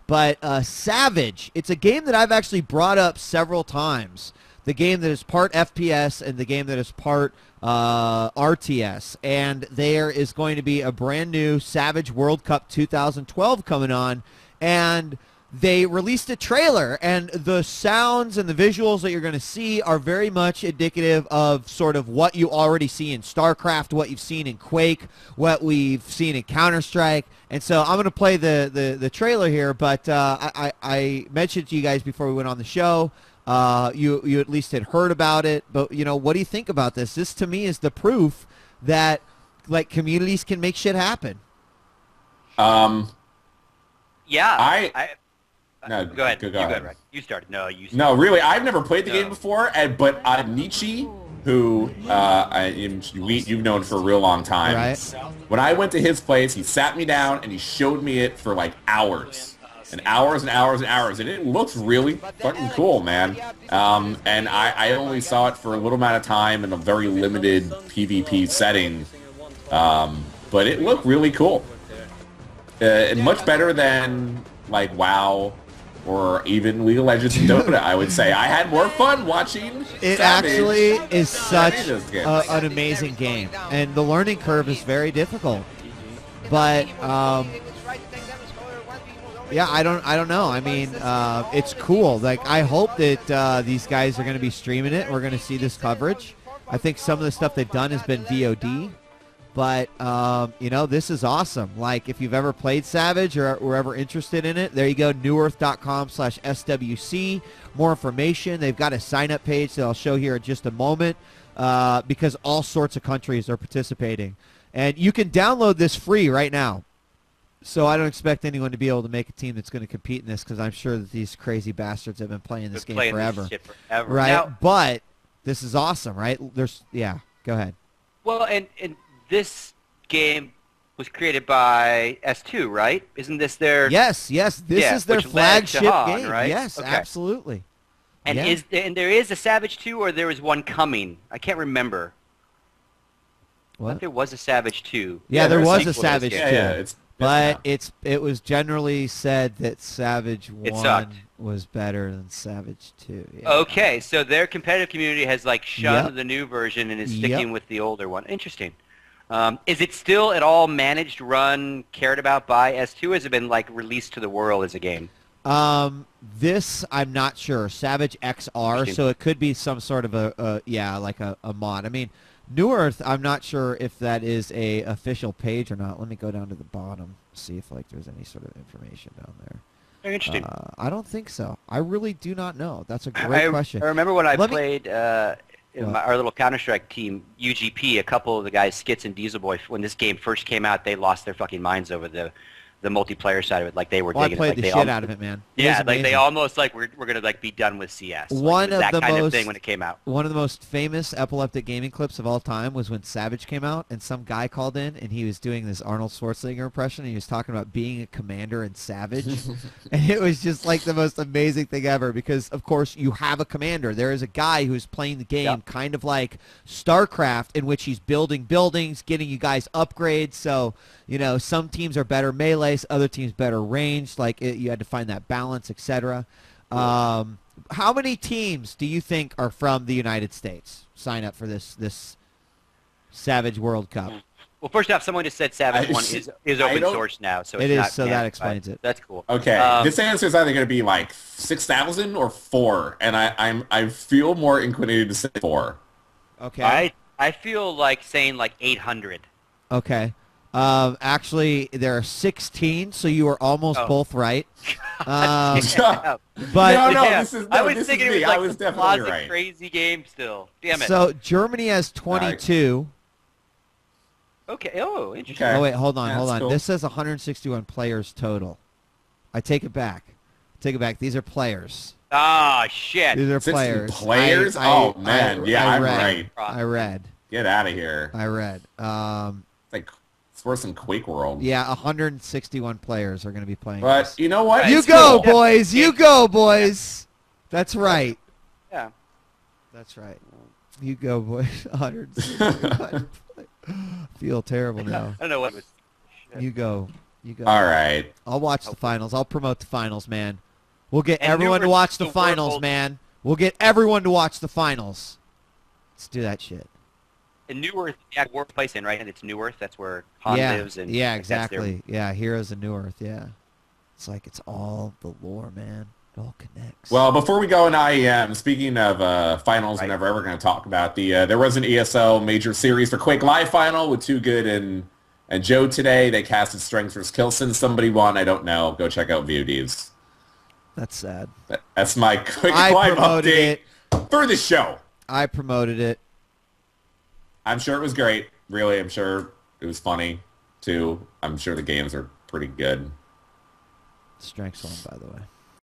But Savage, it's a game that I've actually brought up several times. The game that is part FPS and the game that is part RTS. And there is going to be a brand new Savage World Cup 2012 coming on. And they released a trailer, and the sounds and the visuals that you're going to see are very much indicative of sort of what you already see in StarCraft, what you've seen in Quake, what we've seen in Counter-Strike. And so I'm going to play the trailer here, but I mentioned to you guys before we went on the show, you at least had heard about it, but, you know, what do you think about this? This, to me, is the proof that, like, communities can make shit happen. Yeah. No, go ahead. Go you go ahead. Right. You started. No, you started. No, really, I've never played the game before, but Nietzsche, who you've known for a real long time, right? When I went to his place, he sat me down and he showed me it for like hours. And hours and hours and hours, and it looks really fucking cool, man. And I only saw it for a little amount of time in a very limited PvP setting, but it looked really cool. And much better than like WoW or even League of Legends and Dota, I would say. I had more fun watching it. Savage Actually is such an amazing game, and the learning curve is very difficult. But yeah, I don't know. I mean, it's cool. Like, I hope that these guys are going to be streaming it. We're going to see this coverage. I think some of the stuff they've done has been VOD. But, you know, this is awesome. Like, if you've ever played Savage or were ever interested in it, there you go, newearth.com/SWC. More information. They've got a sign-up page that I'll show here in just a moment, because all sorts of countries are participating. And you can download this free right now. So I don't expect anyone to be able to make a team that's going to compete in this, because I'm sure that these crazy bastards have been playing this game forever. This shit forever. Right? Now, but this is awesome, right? Yeah, go ahead. Well, and this game was created by S2, right? Isn't this their... Yes, this is their flagship game. Right? Yes, okay. Absolutely. And and there is a Savage 2, or there was one coming? I can't remember. What? I thought there was a Savage 2. Yeah, there was a Savage 2. Yeah, but it was generally said that Savage 1 was better than Savage 2. Yeah. Okay, so their competitive community has like shunned the new version and is sticking with the older one. Interesting. Is it still at all managed, run, cared about by S2, or has it been like released to the world as a game? This I'm not sure. Savage XR, so it could be some sort of a mod. I mean, New Earth, I'm not sure if that is a official page or not. Let me go down to the bottom, see if like there's any sort of information down there. Very interesting. I don't think so. I really do not know. That's a great question. I remember when I played in our little Counter-Strike team, UGP, a couple of the guys, Skits and Diesel Boy, when this game first came out, they lost their fucking minds over the multiplayer side of it. Like, they were digging I played it. the shit out of it, man. Yeah, like they almost like we're gonna like be done with CS. One of that the kind most of thing when it came out. One of the most famous epileptic gaming clips of all time was when Savage came out, and some guy called in, and he was doing this Arnold Schwarzenegger impression, and he was talking about being a commander in Savage, and it was just like the most amazing thing ever, because of course you have a commander. There is a guy who's playing the game kind of like StarCraft, in which he's building buildings, getting you guys upgrades. So, you know, some teams are better melees, other teams better ranged. Like, you had to find that balance, etc. How many teams do you think are from the United States sign up for this Savage World Cup? Well, first off, someone just said Savage 1 is open source now, so it's not so that explains it. That's cool. Okay, this answer is either going to be like 6,000 or 4, and I feel more inclinated to say 4. Okay. I feel like saying like 800. Okay. Actually, there are 16, so you are almost both right. But this is thinking it was like was definitely closet right. Crazy game still. Damn it. So Germany has 22. Okay. Oh, interesting. Oh wait, hold on. Cool. This says 161 players total. I take it back. These are players. Ah, shit. These are players. Players? Man. I'm right. I read. Get out of here. I read. It's worse than Quake World. Yeah, 161 players are going to be playing. But this. you know what? You go, boys. You go, boys. That's right. Yeah. That's right. You go, boys. 161. Feel terrible now. I don't know what was. You go. You go. All right. I'll watch the finals. I'll promote the finals, man. We'll get And everyone to Newark, watch the the finals, world- man. We'll get everyone to watch the finals. Let's do that shit. And Neworth, yeah, workplace in, right? And it's Neworth. That's where Han lives. And yeah, like, that's their- exactly. Yeah, Heroes of New Earth, yeah. It's like it's all the lore, man. It all connects. Well, before we go in IEM, speaking of finals, Right. we're never ever going to talk about there was an ESL major series for Quake Live final with Too Good and Joe today. They casted Strength vs. Kilson. Somebody won. I don't know. Go check out VODs. That's sad. That's my Quake I Live promoted update it. for the show. I promoted it. I'm sure it was great. Really, I'm sure it was funny, too. I'm sure the games are pretty good. Strength's one, by the way.